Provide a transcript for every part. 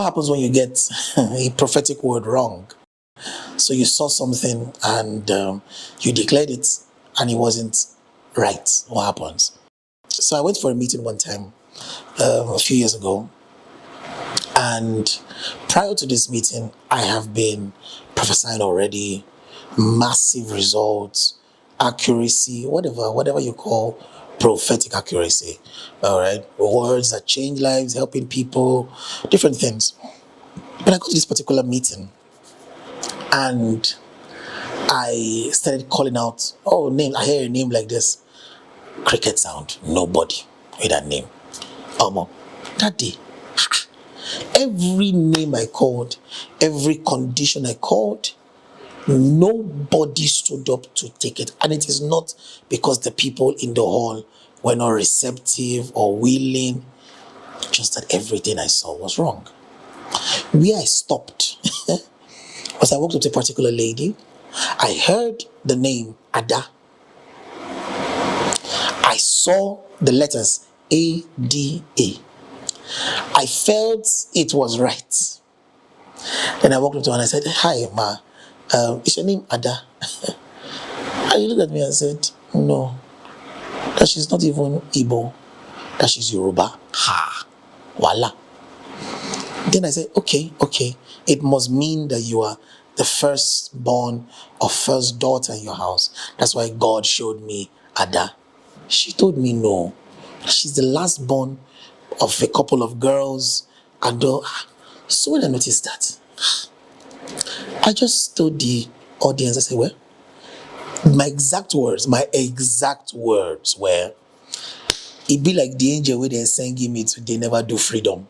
What happens when you get a prophetic word wrong? So you saw something and you declared it and it wasn't right. What happens? So I went for a meeting one time a few years ago, and prior to this meeting, I have been prophesying already, massive results, accuracy, whatever you call prophetic accuracy. All right, words that change lives, helping people, different things. But I got to this particular meeting, and I started calling out, oh, name, I hear a name like this. Cricket sound, nobody with that name. That day, every name I called, every condition I called, nobody stood up to take it. And it is not because the people in the hall were not receptive or willing, just that everything I saw was wrong. Where I stopped was I walked up to a particular lady. I heard the name Ada. I saw the letters ADA. I felt it was right. Then I walked up to her and I said, hi, ma, is your name Ada? And she looked at me and said, no, that she's not even Igbo, that she's Yoruba. Ha, voila. Then I said, okay. It must mean that you are the firstborn or first daughter in your house. That's why God showed me Ada. She told me no. She's the last born of a couple of girls. And so when I noticed that, I just told the audience, I said, well, my exact words were, it be like the angel where they're singing me to they never do freedom.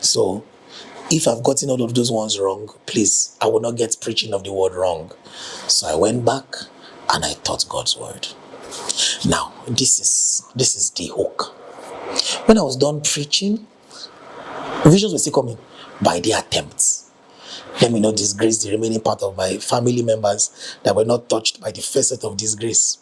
So if I've gotten all of those ones wrong, please, I will not get preaching of the word wrong. So I went back and I taught God's word. Now, this is the hook. When I was done preaching, visions were still coming by the attempts. Let me not disgrace the remaining part of my family members that were not touched by the first set of disgrace.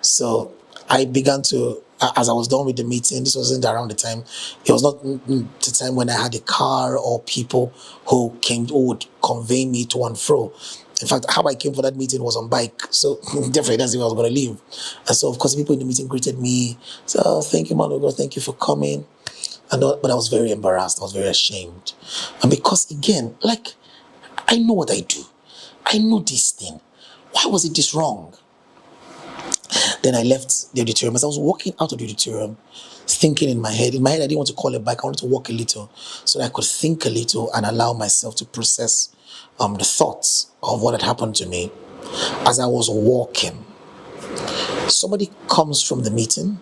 So I began to, as I was done with the meeting, this wasn't around the time, it was not the time when I had a car or people who would convey me to and fro. In fact, how I came for that meeting was on bike. So definitely that's the way I was going to leave. And so, of course, people in the meeting greeted me. So, oh, thank you, man of God. Thank you for coming. But I was very embarrassed. I was very ashamed. And because, again, like, I know what I do. I know this thing. Why was it this wrong? Then I left the auditorium. As I was walking out of the auditorium, thinking in my head, I didn't want to call it back. I wanted to walk a little so that I could think a little and allow myself to process the thoughts of what had happened to me. As I was walking, somebody comes from the meeting,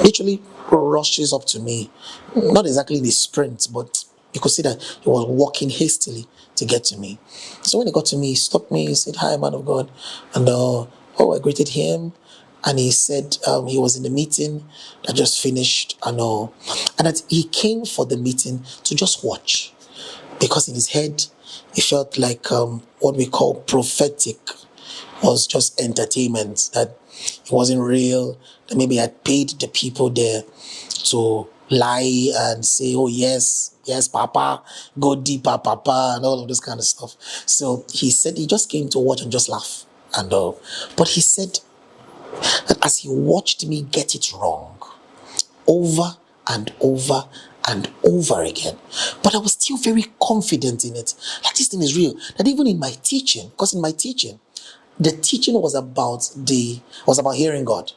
literally rushes up to me, not exactly in a sprint, but you could see that he was walking hastily to get to me. So when he got to me, he stopped me, he said, hi, man of God. And I greeted him. And he said he was in the meeting that just finished and all. And that he came for the meeting to just watch. Because in his head, he felt like what we call prophetic was just entertainment, that it wasn't real, that maybe I had paid the people there to lie and say, oh, yes, Papa, go deeper, Papa, and all of this kind of stuff. So he said he just came to watch and just laugh and all. But he said that as he watched me get it wrong over and over and over again, but I was still very confident in it, like this thing is real. That even in my teaching, because in my teaching, the teaching was about hearing God.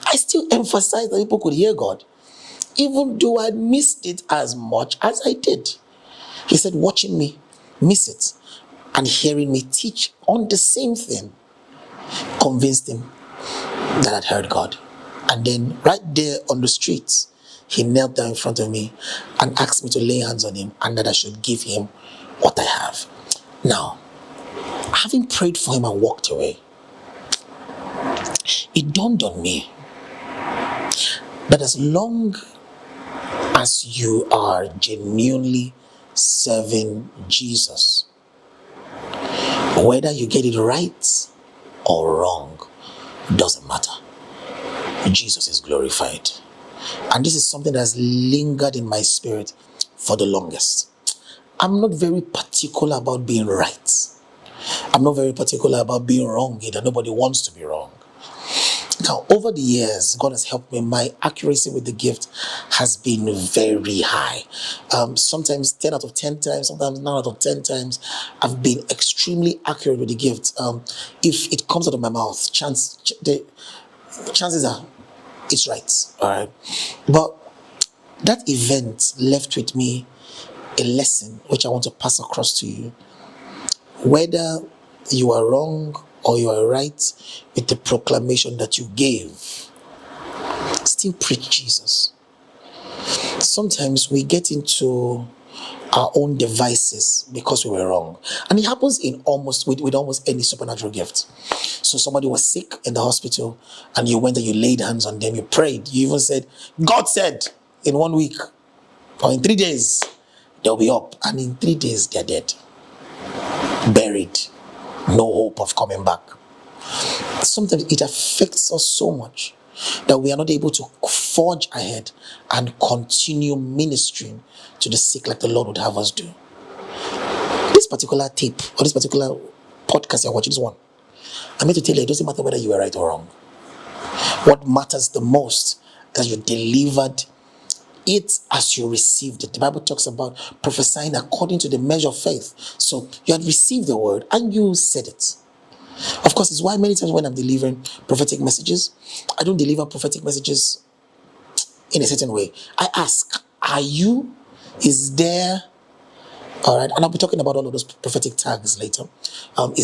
I still emphasized that people could hear God, even though I missed it as much as I did. He said, watching me miss it and hearing me teach on the same thing convinced him that I'd heard God. And then right there on the streets, he knelt down in front of me and asked me to lay hands on him and that I should give him what I have. Now, having prayed for him and walked away, it dawned on me that as long as you are genuinely serving Jesus, whether you get it right or wrong, doesn't matter. Jesus is glorified. And this is something that has lingered in my spirit for the longest. I'm not very particular about being right. I'm not very particular about being wrong either. Nobody wants to be wrong. Now, over the years, God has helped me. My accuracy with the gift has been very high. Sometimes 10 out of 10 times, sometimes 9 out of 10 times, I've been extremely accurate with the gift. If it comes out of my mouth, the chances are it's right. All right. But that event left with me a lesson which I want to pass across to you. Whether you are wrong or you are right with the proclamation that you gave, still preach Jesus. Sometimes we get into our own devices because we were wrong, and it happens in with almost any supernatural gift. So somebody was sick in the hospital, and you went and you laid hands on them, you prayed, you even said, God said in 1 week or in 3 days they'll be up, and in 3 days they're dead, buried, no hope of coming back. Sometimes it affects us so much that we are not able to forge ahead and continue ministering to the sick like the Lord would have us do. This particular tape or this particular podcast you're watching, this one, I'm here to tell you, it doesn't matter whether you are right or wrong. What matters the most is that you delivered it as you received it. The Bible talks about prophesying according to the measure of faith. So you had received the word and you said it. Of course, it's why many times when I'm delivering prophetic messages, I don't deliver prophetic messages in a certain way. I ask, are you? Is there? All right, and I'll be talking about all of those prophetic tags later. Are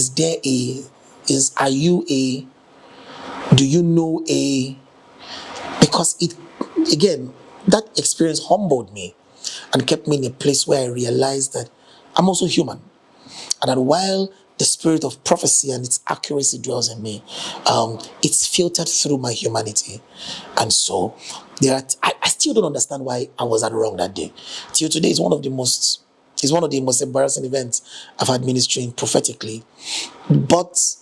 you a? Do you know a? Because it, again, that experience humbled me and kept me in a place where I realized that I'm also human. And that while the spirit of prophecy and its accuracy dwells in me, it's filtered through my humanity. And so I still don't understand why I was that wrong that day. Till today, it's one of the most embarrassing events I've had ministering prophetically. But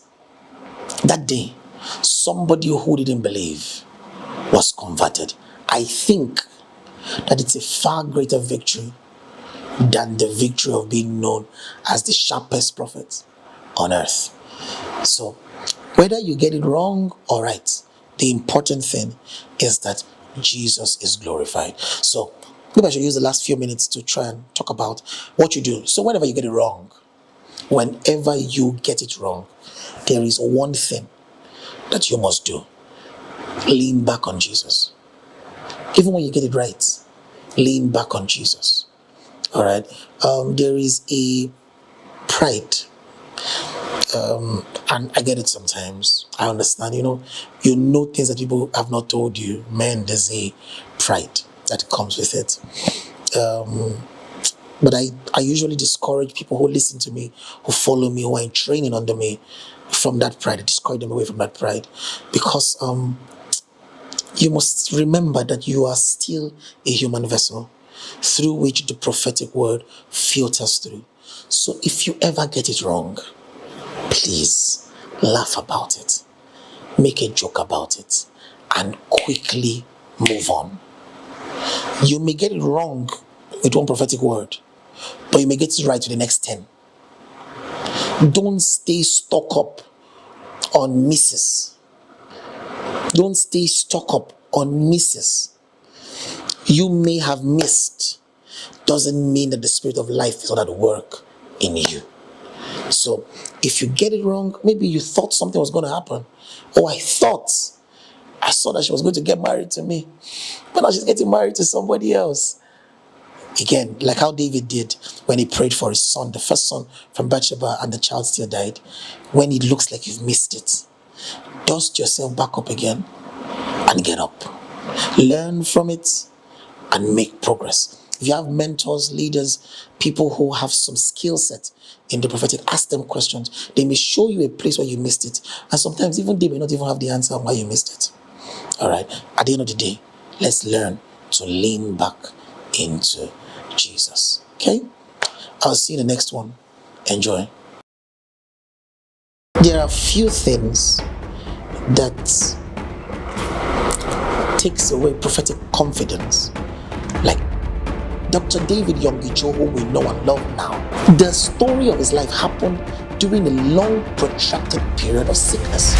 that day, somebody who didn't believe was converted. I think that it's a far greater victory than the victory of being known as the sharpest prophet on earth. So, whether you get it wrong or right, the important thing is that Jesus is glorified. So, maybe I should use the last few minutes to try and talk about what you do. So, whenever you get it wrong, there is one thing that you must do: lean back on Jesus. Even when you get it right, lean back on Jesus. All right. There is a pride, and I get it sometimes. I understand. You know things that people have not told you. Man, there's a pride that comes with it. But I usually discourage people who listen to me, who follow me, who are in training under me, from that pride. I discourage them away from that pride, because you must remember that you are still a human vessel through which the prophetic word filters through. So if you ever get it wrong, please laugh about it, make a joke about it, and quickly move on. You may get it wrong with one prophetic word, but you may get it right with the next 10. Don't stay stuck up on misses. Don't stay stuck up on misses. You may have missed, doesn't mean that the spirit of life is not at work in you. So if you get it wrong, maybe you thought something was going to happen. Oh, I saw that she was going to get married to me, but now she's getting married to somebody else. Again, like how David did when he prayed for his son, the first son from Bathsheba, and the child still died. When it looks like you've missed it, dust yourself back up again and get up. Learn from it and make progress. If you have mentors, leaders, people who have some skill set in the prophetic, ask them questions. They may show you a place where you missed it. And sometimes even they may not even have the answer on why you missed it. All right. At the end of the day, let's learn to lean back into Jesus. Okay? I'll see you in the next one. Enjoy. There are few things that takes away prophetic confidence. Like, Dr. David Yongicho, who we know and love now, the story of his life happened during a long, protracted period of sickness.